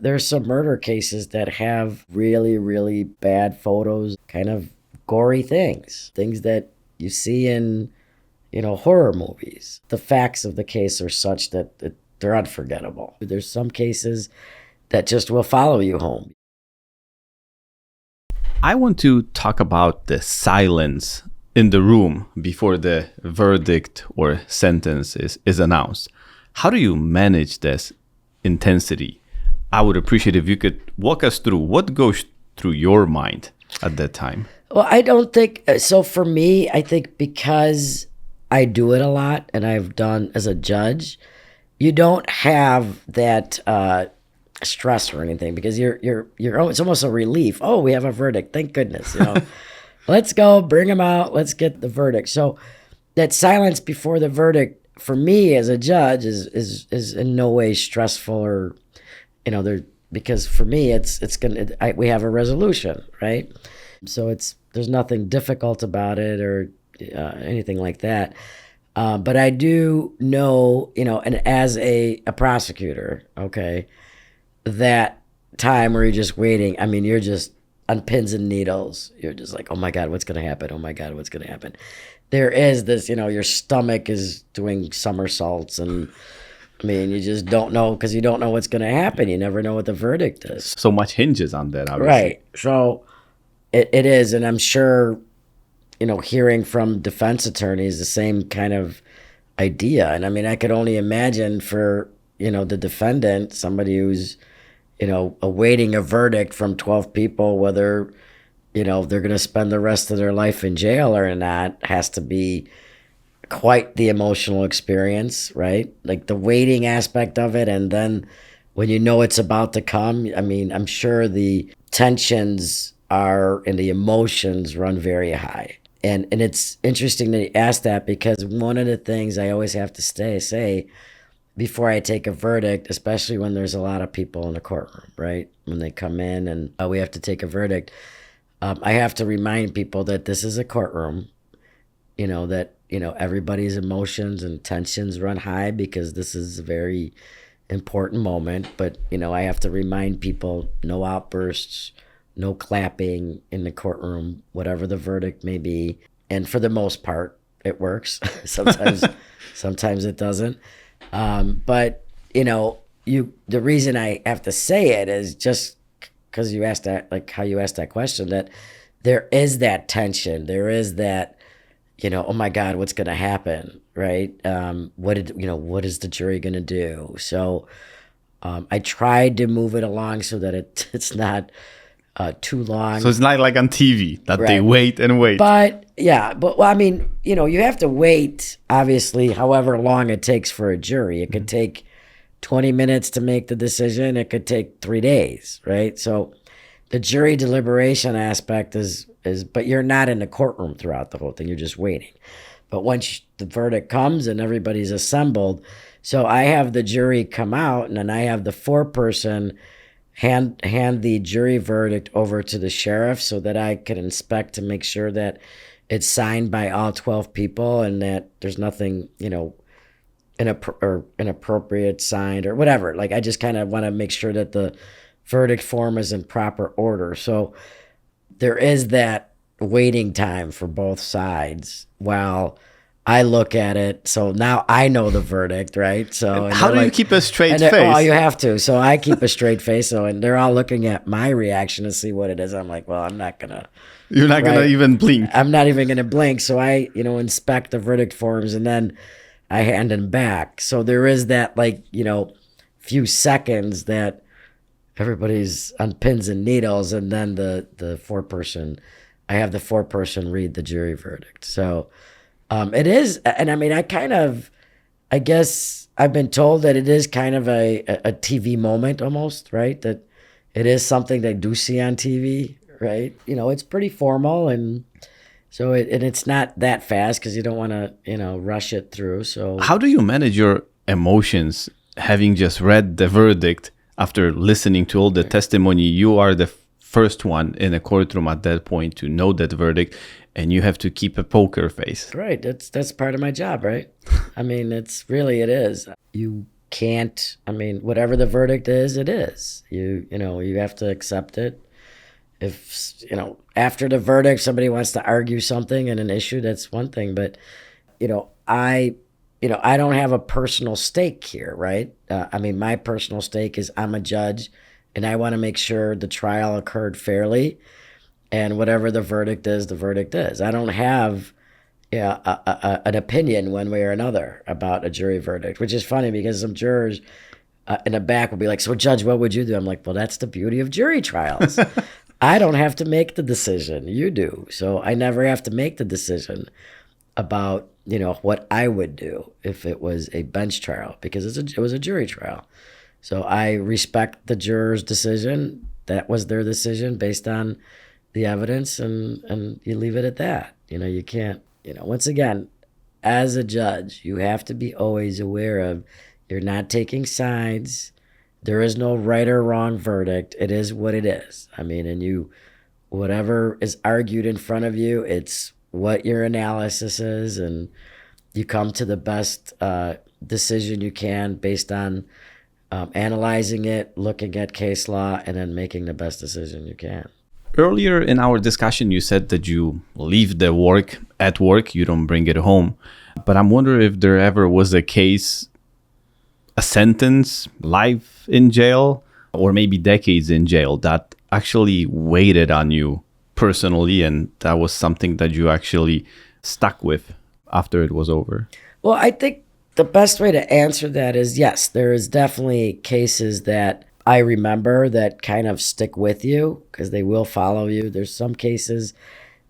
There's some murder cases that have really, really bad photos, kind of gory things that you see in, horror movies. The facts of the case are such that they're unforgettable. There's some cases that just will follow you home. I want to talk about the silence in the room before the verdict or sentence is announced. How do you manage this intensity? I would appreciate if you could walk us through what goes through your mind at that time. Well, I don't think so. For me, I think because I do it a lot and I've done as a judge, you don't have that stress or anything because it's almost a relief. Oh, we have a verdict. Thank goodness. Let's go, bring them out. Let's get the verdict. So that silence before the verdict for me as a judge is in no way stressful or, because for me we have a resolution, right? So there's nothing difficult about it or anything like that. But I do know, and as a prosecutor, okay, that time where you're just waiting, you're just on pins and needles. You're just like, oh my God, what's going to happen? Oh my God, what's going to happen? There is this, your stomach is doing somersaults and you just don't know because you don't know what's going to happen. You never know what the verdict is. So much hinges on that, obviously. Right. So it is. And I'm sure, hearing from defense attorneys, the same kind of idea. And I could only imagine for, the defendant, somebody who's, awaiting a verdict from 12 people, whether, they're going to spend the rest of their life in jail or not, has to be quite the emotional experience, right? Like the waiting aspect of it. And then when it's about to come, I'm sure the tensions and the emotions run very high. And it's interesting that you ask that because one of the things I always have to say before I take a verdict, especially when there's a lot of people in the courtroom, right? When they come in and we have to take a verdict, I have to remind people that this is a courtroom, that, everybody's emotions and tensions run high because this is a very important moment. But, I have to remind people no outbursts, no clapping in the courtroom, whatever the verdict may be. And for the most part, it works. Sometimes it doesn't. But the reason I have to say it is just because you asked that, like how you asked that question, that there is that tension. There is that, oh my God, what's going to happen? Right. What is the jury going to do? So, I tried to move it along so that it's not too long. So it's not like on TV that They wait and wait. But yeah, you have to wait, obviously, however long it takes for a jury. It could take 20 minutes to make the decision. It could take 3 days, right? So the jury deliberation aspect but you're not in the courtroom throughout the whole thing. You're just waiting. But once the verdict comes and everybody's assembled, so I have the jury come out and then I have the foreperson hand the jury verdict over to the sheriff so that I can inspect to make sure that it's signed by all 12 people and that there's nothing, inappropriate signed or whatever. Like I just kind of want to make sure that the verdict form is in proper order. So there is that waiting time for both sides while I look at it. So now I know the verdict, right? So how do you keep a straight face? Oh, you have to. So I keep a straight face. So and they're all looking at my reaction to see what it is. I'm like, well, I'm not gonna. You're not gonna even blink. I'm not even gonna blink. So I, inspect the verdict forms and then I hand them back. So there is that few seconds that everybody's on pins and needles, and then the foreperson, I have the foreperson read the jury verdict. So. It is, and I guess I've been told that it is kind of a TV moment almost, right? That it is something they do see on TV, right? It's pretty formal, and so it's not that fast because you don't want to, rush it through. So how do you manage your emotions having just read the verdict after listening to all the testimony? You are the first one in a courtroom at that point to know that verdict. And you have to keep a poker face. Right. That's part of my job, right? It is. You can't, I mean, whatever the verdict is, it is. You have to accept it. If, after the verdict, somebody wants to argue something in an issue, that's one thing. But, I don't have a personal stake here, right? My personal stake is I'm a judge and I want to make sure the trial occurred fairly, and whatever the verdict is, the verdict is. I don't have an opinion one way or another about a jury verdict, which is funny because some jurors in the back will be like, so Judge, what would you do? I'm like, well, that's the beauty of jury trials. I don't have to make the decision. You do. So I never have to make the decision about, what I would do if it was a bench trial, because it was a jury trial. So I respect the juror's decision. That was their decision based on the evidence, and you leave it at that. You can't, once again, as a judge, you have to be always aware of you're not taking sides. There is no right or wrong verdict. It is what it is. And whatever is argued in front of you, it's what your analysis is, and you come to the best decision you can based on analyzing it, looking at case law, and then making the best decision you can. Earlier in our discussion, you said that you leave the work at work, you don't bring it home. But I'm wondering if there ever was a case, a sentence, life in jail, or maybe decades in jail that actually weighed on you personally, and that was something that you actually stuck with after it was over. Well, I think the best way to answer that is yes, there is definitely cases that I remember that kind of stick with you because they will follow you. There's some cases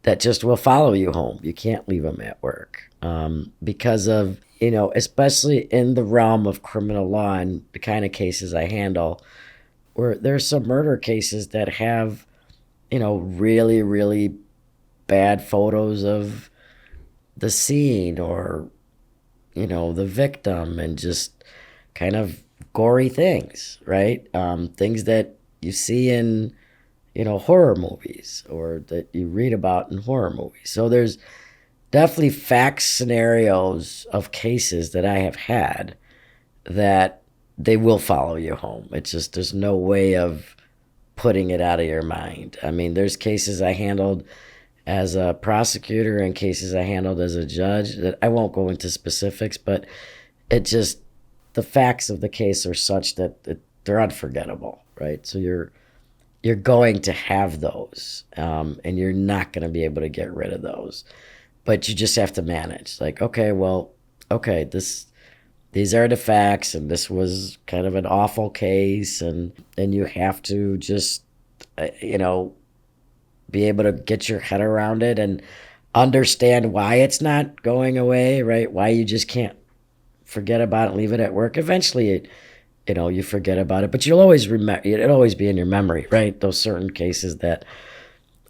that just will follow you home. You can't leave them at work because of, especially in the realm of criminal law and the kind of cases I handle, where there's some murder cases that have, really, really bad photos of the scene or, the victim, and just kind of gory things, right? Things that you see in, horror movies or that you read about in horror movies. So there's definitely fact scenarios of cases that I have had that they will follow you home. It's just, there's no way of putting it out of your mind. There's cases I handled as a prosecutor and cases I handled as a judge that I won't go into specifics, but the facts of the case are such that they're unforgettable, right? So you're going to have those, and you're not going to be able to get rid of those, but you just have to manage. Like, these are the facts, and this was kind of an awful case, and you have to just, be able to get your head around it and understand why it's not going away, right? Why you just can't forget about it and leave it at work. Eventually, you forget about it, but you'll always remember, it'll always be in your memory, right? Those certain cases that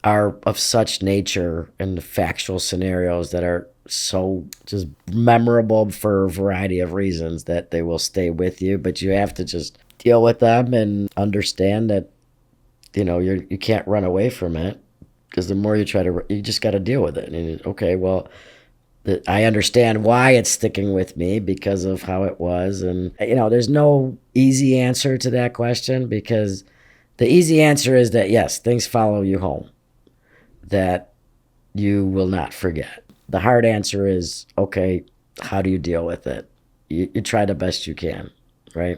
are of such nature and the factual scenarios that are so just memorable for a variety of reasons that they will stay with you, but you have to just deal with them and understand that, you can't run away from it, because the more you try to, you just got to deal with it. And I understand why it's sticking with me because of how it was. And, there's no easy answer to that question, because the easy answer is that, yes, things follow you home that you will not forget. The hard answer is, okay, how do you deal with it? You try the best you can, right?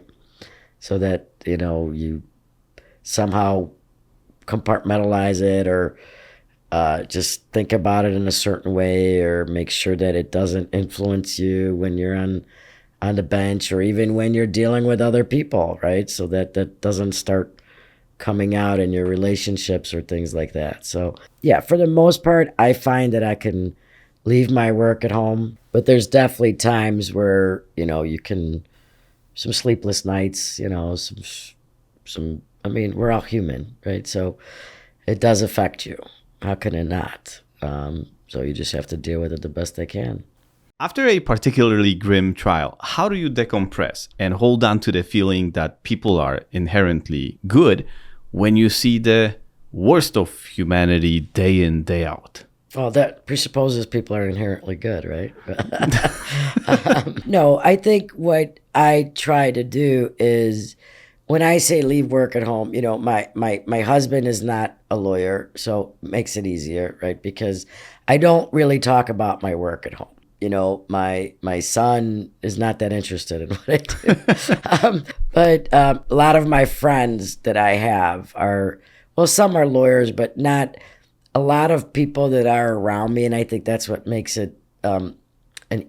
So that, you somehow compartmentalize it, or just think about it in a certain way, or make sure that it doesn't influence you when you're on the bench, or even when you're dealing with other people, right? So that doesn't start coming out in your relationships or things like that. So yeah, for the most part, I find that I can leave my work at home, but there's definitely times where, you can, some sleepless nights, some, we're all human, right? So it does affect you. How can it not? So you just have to deal with it the best they can. After a particularly grim trial, how do you decompress and hold on to the feeling that people are inherently good when you see the worst of humanity day in, day out? Well, that presupposes people are inherently good, right? No, I think what I try to do is when I say leave work at home, my husband is not a lawyer, so it makes it easier, right? Because I don't really talk about my work at home. My son is not that interested in what I do. But a lot of my friends that I have are, well, some are lawyers, but not a lot of people that are around me. And I think that's what makes it an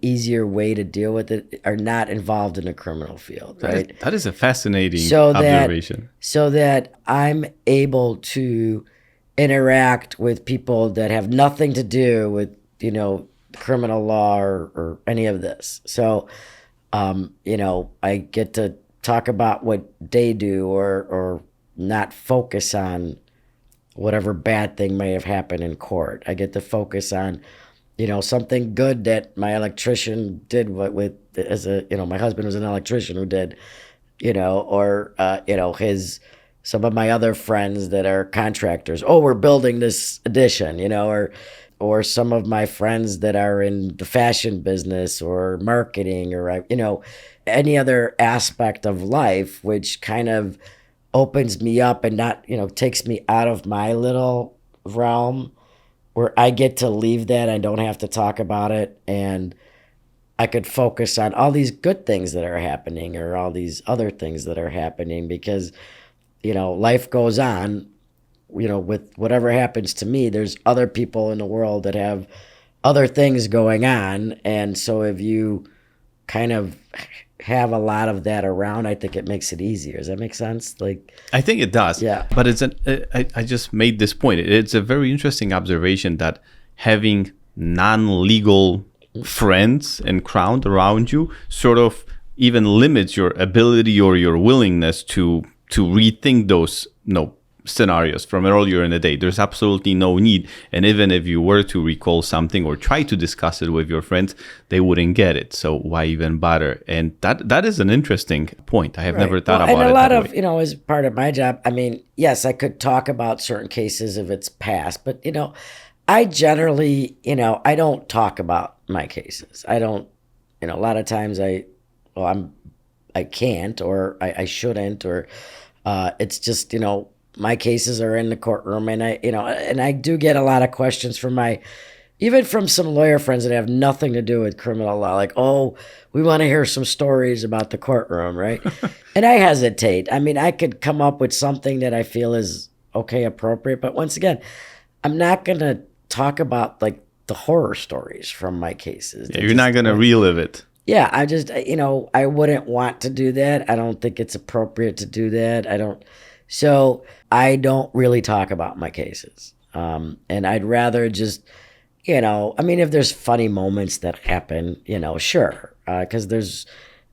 easier way to deal with it, are not involved in the criminal field, right? That is a fascinating observation. So that I'm able to interact with people that have nothing to do with, criminal law or any of this. So, I get to talk about what they do or not focus on whatever bad thing may have happened in court. I get to focus on, something good that my electrician did my husband was an electrician who did, or some of my other friends that are contractors. Oh, we're building this addition, or some of my friends that are in the fashion business or marketing or, any other aspect of life, which kind of opens me up and not, takes me out of my little realm where I get to leave that. I don't have to talk about it. And I could focus on all these good things that are happening or all these other things that are happening because, life goes on. With whatever happens to me, there's other people in the world that have other things going on. And so if you kind of have a lot of that around, I think it makes it easier. Does that make sense? I think it does. Yeah. But I just made this point. It's a very interesting observation that having non-legal friends and crowd around you sort of even limits your ability or your willingness to rethink those scenarios from earlier in the day. There's absolutely no need. And even if you were to recall something or try to discuss it with your friends, they wouldn't get it. So why even bother? And that is an interesting point. I have never thought about it. And a lot of, as part of my job, I mean, yes, I could talk about certain cases if it's past, but, I generally, I don't talk about my cases. I don't, a lot of times I can't, or I shouldn't, or it's just, my cases are in the courtroom, and I do get a lot of questions from even from some lawyer friends that have nothing to do with criminal law, like, oh, we want to hear some stories about the courtroom, right? And I hesitate. I mean, I could come up with something that I feel is okay, appropriate, but once again, I'm not going to talk about like the horror stories from my cases. Yeah, you're not going to relive it. Yeah, I just, I wouldn't want to do that. I don't think it's appropriate to do that. So I don't really talk about my cases. And I'd rather just, if there's funny moments that happen, sure. Because there's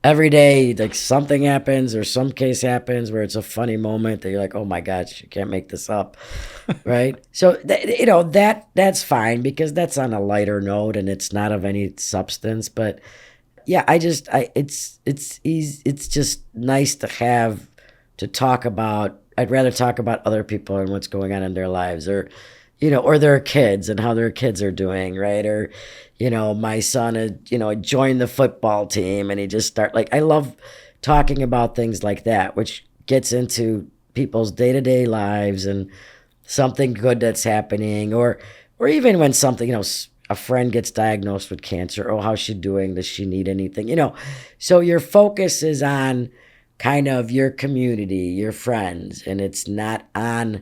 every day, like something happens or some case happens where it's a funny moment that you're like, oh my gosh, you can't make this up. Right. So, that's fine because that's on a lighter note and it's not of any substance. But yeah, it's easy. It's just nice to talk about. I'd rather talk about other people and what's going on in their lives, or their kids and how their kids are doing, right? Or, my son had, joined the football team and he just I love talking about things like that, which gets into people's day-to-day lives and something good that's happening, or even when something, a friend gets diagnosed with cancer. Oh, how's she doing? Does she need anything? So your focus is on kind of your community, your friends, and it's not on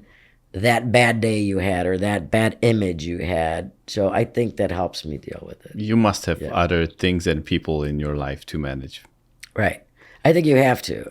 that bad day you had or that bad image you had. So I think that helps me deal with it. You must have other things and people in your life to manage. Right. I think you have to.